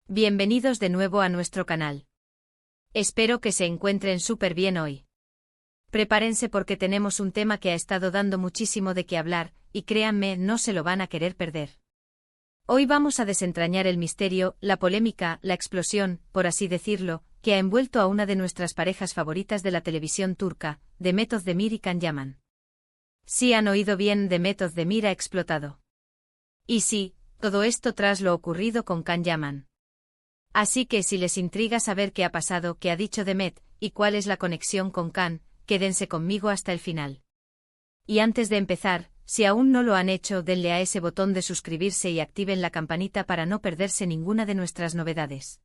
Bienvenidos de nuevo a nuestro canal. Espero que se encuentren súper bien hoy. Prepárense porque tenemos un tema que ha estado dando muchísimo de qué hablar, y créanme, no se lo van a querer perder. Hoy vamos a desentrañar el misterio, la polémica, la explosión, por así decirlo, que ha envuelto a una de nuestras parejas favoritas de la televisión turca, Demet Özdemir y Can Yaman. Sí han oído bien, Demet Özdemir ha explotado. Y sí, todo esto tras lo ocurrido con Can Yaman. Así que si les intriga saber qué ha pasado, qué ha dicho Demet, y cuál es la conexión con Can, quédense conmigo hasta el final. Y antes de empezar, si aún no lo han hecho, denle a ese botón de suscribirse y activen la campanita para no perderse ninguna de nuestras novedades.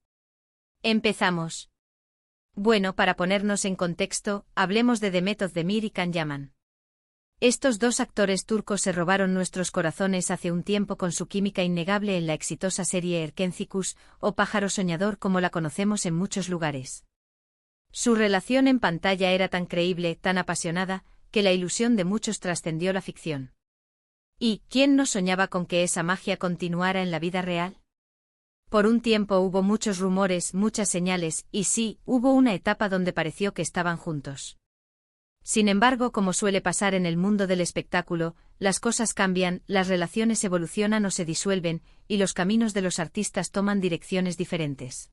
Empezamos. Bueno, para ponernos en contexto, hablemos de Demet Özdemir y Can Yaman. Estos dos actores turcos se robaron nuestros corazones hace un tiempo con su química innegable en la exitosa serie Erkencikus, o Pájaro Soñador como la conocemos en muchos lugares. Su relación en pantalla era tan creíble, tan apasionada, que la ilusión de muchos trascendió la ficción. ¿Y quién no soñaba con que esa magia continuara en la vida real? Por un tiempo hubo muchos rumores, muchas señales, y sí, hubo una etapa donde pareció que estaban juntos. Sin embargo, como suele pasar en el mundo del espectáculo, las cosas cambian, las relaciones evolucionan o se disuelven, y los caminos de los artistas toman direcciones diferentes.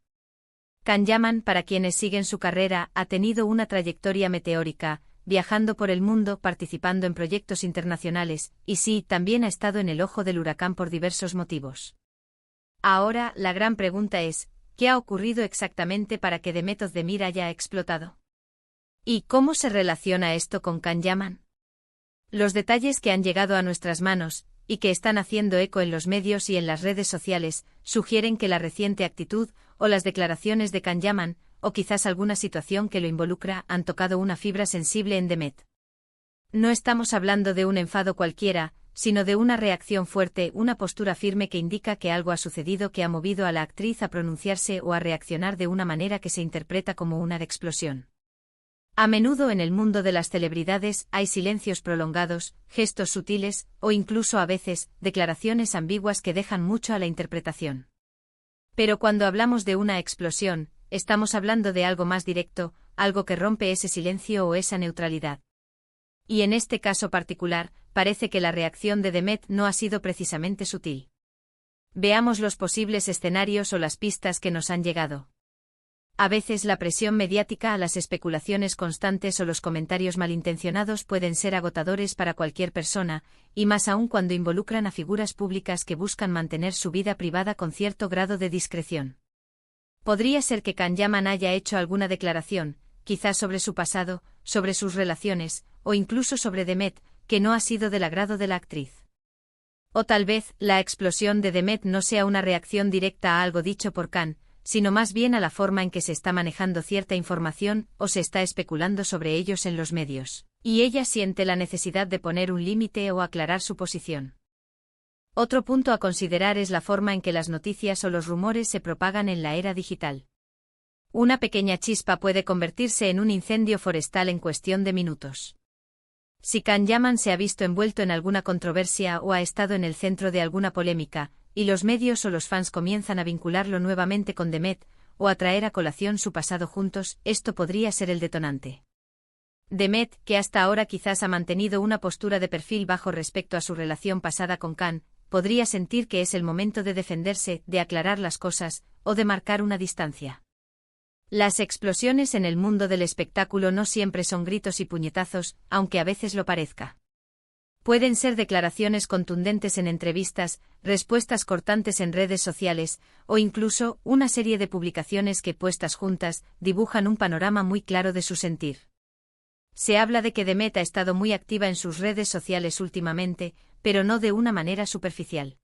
Can Yaman, para quienes siguen su carrera, ha tenido una trayectoria meteórica, viajando por el mundo, participando en proyectos internacionales, y sí, también ha estado en el ojo del huracán por diversos motivos. Ahora, la gran pregunta es, ¿qué ha ocurrido exactamente para que Demet Özdemir haya explotado? ¿Y cómo se relaciona esto con Can Yaman? Los detalles que han llegado a nuestras manos, y que están haciendo eco en los medios y en las redes sociales, sugieren que la reciente actitud, o las declaraciones de Can Yaman, o quizás alguna situación que lo involucra, han tocado una fibra sensible en Demet. No estamos hablando de un enfado cualquiera, sino de una reacción fuerte, una postura firme que indica que algo ha sucedido que ha movido a la actriz a pronunciarse o a reaccionar de una manera que se interpreta como una explosión. A menudo en el mundo de las celebridades hay silencios prolongados, gestos sutiles, o incluso a veces, declaraciones ambiguas que dejan mucho a la interpretación. Pero cuando hablamos de una explosión, estamos hablando de algo más directo, algo que rompe ese silencio o esa neutralidad. Y en este caso particular, parece que la reacción de Demet no ha sido precisamente sutil. Veamos los posibles escenarios o las pistas que nos han llegado. A veces la presión mediática, las especulaciones constantes o los comentarios malintencionados pueden ser agotadores para cualquier persona, y más aún cuando involucran a figuras públicas que buscan mantener su vida privada con cierto grado de discreción. Podría ser que Can Yaman haya hecho alguna declaración, quizás sobre su pasado, sobre sus relaciones, o incluso sobre Demet, que no ha sido del agrado de la actriz. O tal vez, la explosión de Demet no sea una reacción directa a algo dicho por Can, sino más bien a la forma en que se está manejando cierta información, o se está especulando sobre ellos en los medios, y ella siente la necesidad de poner un límite o aclarar su posición. Otro punto a considerar es la forma en que las noticias o los rumores se propagan en la era digital. Una pequeña chispa puede convertirse en un incendio forestal en cuestión de minutos. Si Can Yaman se ha visto envuelto en alguna controversia o ha estado en el centro de alguna polémica, y los medios o los fans comienzan a vincularlo nuevamente con Demet, o a traer a colación su pasado juntos, esto podría ser el detonante. Demet, que hasta ahora quizás ha mantenido una postura de perfil bajo respecto a su relación pasada con Can, podría sentir que es el momento de defenderse, de aclarar las cosas, o de marcar una distancia. Las explosiones en el mundo del espectáculo no siempre son gritos y puñetazos, aunque a veces lo parezca. Pueden ser declaraciones contundentes en entrevistas, respuestas cortantes en redes sociales, o incluso una serie de publicaciones que, puestas juntas, dibujan un panorama muy claro de su sentir. Se habla de que Demet ha estado muy activa en sus redes sociales últimamente, pero no de una manera superficial.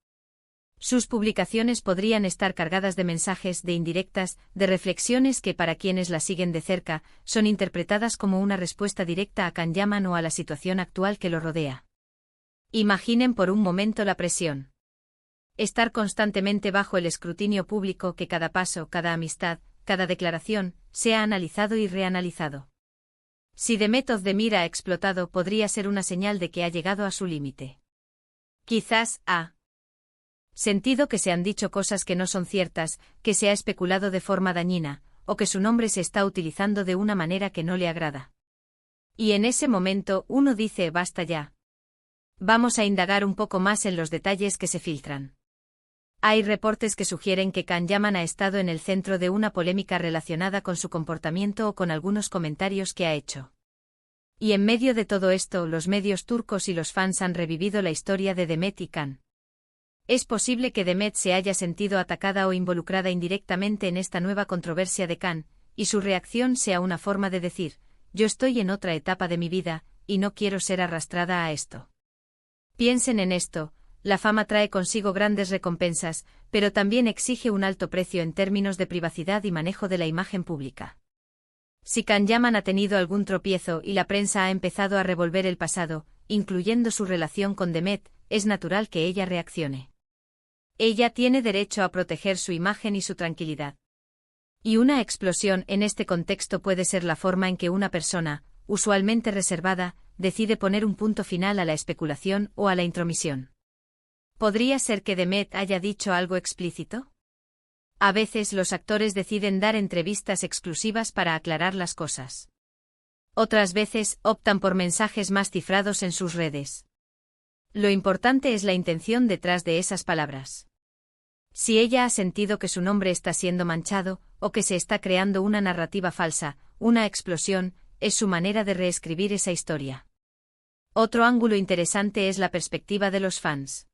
Sus publicaciones podrían estar cargadas de mensajes, de indirectas, de reflexiones que, para quienes la siguen de cerca, son interpretadas como una respuesta directa a Can Yaman o a la situación actual que lo rodea. Imaginen por un momento la presión. Estar constantemente bajo el escrutinio público, que cada paso, cada amistad, cada declaración, sea analizado y reanalizado. Si Demet Özdemir ha explotado, podría ser una señal de que ha llegado a su límite. Quizás Sentido que se han dicho cosas que no son ciertas, que se ha especulado de forma dañina, o que su nombre se está utilizando de una manera que no le agrada. Y en ese momento uno dice basta ya. Vamos a indagar un poco más en los detalles que se filtran. Hay reportes que sugieren que Can Yaman ha estado en el centro de una polémica relacionada con su comportamiento o con algunos comentarios que ha hecho. Y en medio de todo esto, los medios turcos y los fans han revivido la historia de Demet y Can. Es posible que Demet se haya sentido atacada o involucrada indirectamente en esta nueva controversia de Can, y su reacción sea una forma de decir, yo estoy en otra etapa de mi vida, y no quiero ser arrastrada a esto. Piensen en esto, la fama trae consigo grandes recompensas, pero también exige un alto precio en términos de privacidad y manejo de la imagen pública. Si Can Yaman ha tenido algún tropiezo y la prensa ha empezado a revolver el pasado, incluyendo su relación con Demet, es natural que ella reaccione. Ella tiene derecho a proteger su imagen y su tranquilidad. Y una explosión en este contexto puede ser la forma en que una persona, usualmente reservada, decide poner un punto final a la especulación o a la intromisión. ¿Podría ser que Demet haya dicho algo explícito? A veces los actores deciden dar entrevistas exclusivas para aclarar las cosas. Otras veces optan por mensajes más cifrados en sus redes. Lo importante es la intención detrás de esas palabras. Si ella ha sentido que su nombre está siendo manchado, o que se está creando una narrativa falsa, una explosión, es su manera de reescribir esa historia. Otro ángulo interesante es la perspectiva de los fans.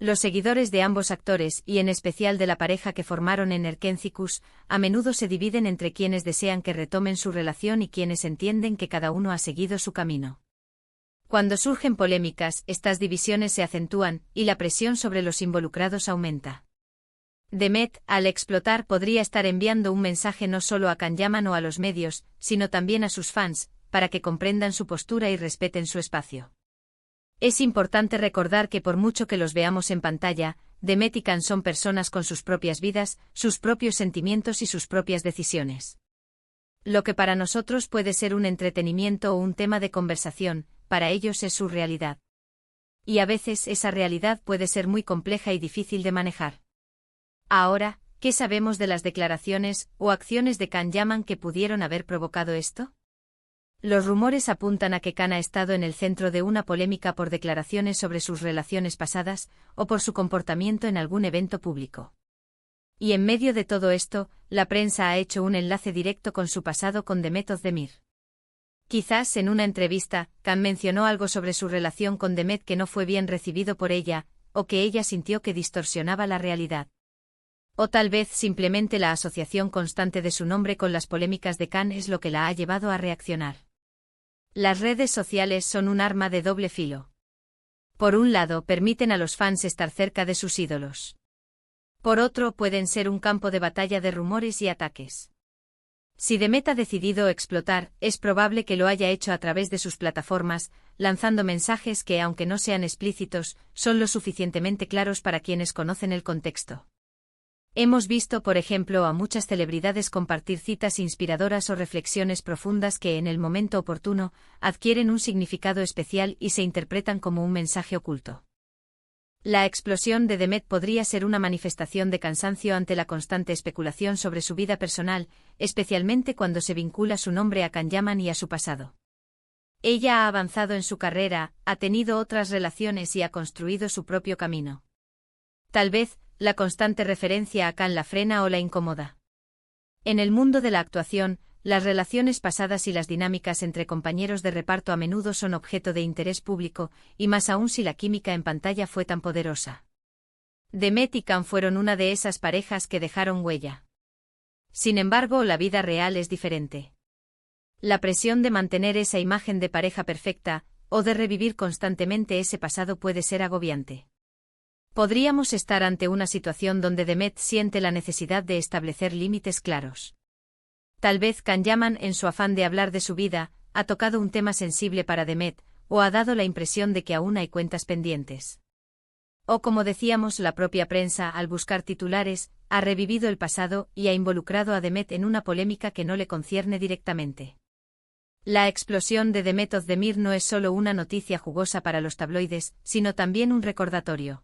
Los seguidores de ambos actores, y en especial de la pareja que formaron en Erkencikus, a menudo se dividen entre quienes desean que retomen su relación y quienes entienden que cada uno ha seguido su camino. Cuando surgen polémicas, estas divisiones se acentúan, y la presión sobre los involucrados aumenta. Demet, al explotar, podría estar enviando un mensaje no solo a Can Yaman o a los medios, sino también a sus fans, para que comprendan su postura y respeten su espacio. Es importante recordar que por mucho que los veamos en pantalla, Demet y Can son personas con sus propias vidas, sus propios sentimientos y sus propias decisiones. Lo que para nosotros puede ser un entretenimiento o un tema de conversación, para ellos es su realidad. Y a veces esa realidad puede ser muy compleja y difícil de manejar. Ahora, ¿qué sabemos de las declaraciones o acciones de Can Yaman que pudieron haber provocado esto? Los rumores apuntan a que Can ha estado en el centro de una polémica por declaraciones sobre sus relaciones pasadas, o por su comportamiento en algún evento público. Y en medio de todo esto, la prensa ha hecho un enlace directo con su pasado con Demet Özdemir. Quizás en una entrevista, Can mencionó algo sobre su relación con Demet que no fue bien recibido por ella, o que ella sintió que distorsionaba la realidad. O tal vez simplemente la asociación constante de su nombre con las polémicas de Can es lo que la ha llevado a reaccionar. Las redes sociales son un arma de doble filo. Por un lado, permiten a los fans estar cerca de sus ídolos. Por otro, pueden ser un campo de batalla de rumores y ataques. Si Demet ha decidido explotar, es probable que lo haya hecho a través de sus plataformas, lanzando mensajes que, aunque no sean explícitos, son lo suficientemente claros para quienes conocen el contexto. Hemos visto, por ejemplo, a muchas celebridades compartir citas inspiradoras o reflexiones profundas que, en el momento oportuno, adquieren un significado especial y se interpretan como un mensaje oculto. La explosión de Demet podría ser una manifestación de cansancio ante la constante especulación sobre su vida personal, especialmente cuando se vincula su nombre a Can Yaman y a su pasado. Ella ha avanzado en su carrera, ha tenido otras relaciones y ha construido su propio camino. Tal vez, la constante referencia a Can la frena o la incomoda. En el mundo de la actuación, las relaciones pasadas y las dinámicas entre compañeros de reparto a menudo son objeto de interés público, y más aún si la química en pantalla fue tan poderosa. Demet y Can fueron una de esas parejas que dejaron huella. Sin embargo, la vida real es diferente. La presión de mantener esa imagen de pareja perfecta, o de revivir constantemente ese pasado puede ser agobiante. Podríamos estar ante una situación donde Demet siente la necesidad de establecer límites claros. Tal vez Can Yaman, en su afán de hablar de su vida, ha tocado un tema sensible para Demet, o ha dado la impresión de que aún hay cuentas pendientes. O como decíamos, la propia prensa, al buscar titulares, ha revivido el pasado y ha involucrado a Demet en una polémica que no le concierne directamente. La explosión de Demet Özdemir no es solo una noticia jugosa para los tabloides, sino también un recordatorio.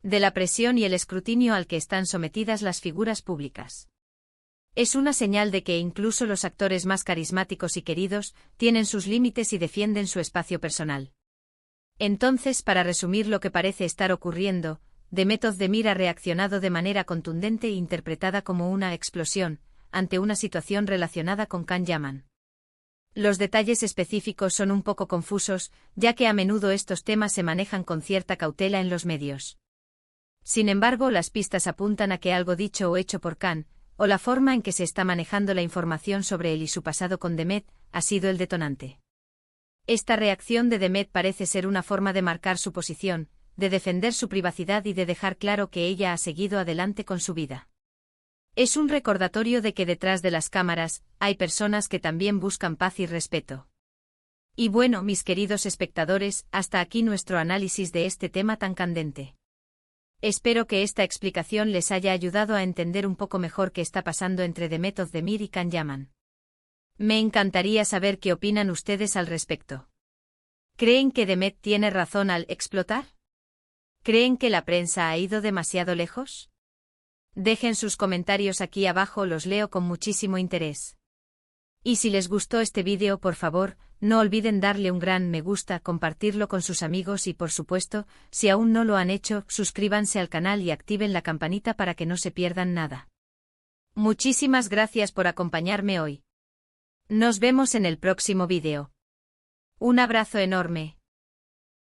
de la presión y el escrutinio al que están sometidas las figuras públicas. Es una señal de que incluso los actores más carismáticos y queridos tienen sus límites y defienden su espacio personal. Entonces, para resumir lo que parece estar ocurriendo, Demet Özdemir ha reaccionado de manera contundente e interpretada como una explosión, ante una situación relacionada con Can Yaman. Los detalles específicos son un poco confusos, ya que a menudo estos temas se manejan con cierta cautela en los medios. Sin embargo, las pistas apuntan a que algo dicho o hecho por Can, o la forma en que se está manejando la información sobre él y su pasado con Demet, ha sido el detonante. Esta reacción de Demet parece ser una forma de marcar su posición, de defender su privacidad y de dejar claro que ella ha seguido adelante con su vida. Es un recordatorio de que detrás de las cámaras, hay personas que también buscan paz y respeto. Y bueno, mis queridos espectadores, hasta aquí nuestro análisis de este tema tan candente. Espero que esta explicación les haya ayudado a entender un poco mejor qué está pasando entre Demet Özdemir y Can Yaman. Me encantaría saber qué opinan ustedes al respecto. ¿Creen que Demet tiene razón al explotar? ¿Creen que la prensa ha ido demasiado lejos? Dejen sus comentarios aquí abajo, los leo con muchísimo interés. Y si les gustó este vídeo, por favor, no olviden darle un gran me gusta, compartirlo con sus amigos y por supuesto, si aún no lo han hecho, suscríbanse al canal y activen la campanita para que no se pierdan nada. Muchísimas gracias por acompañarme hoy. Nos vemos en el próximo vídeo. Un abrazo enorme.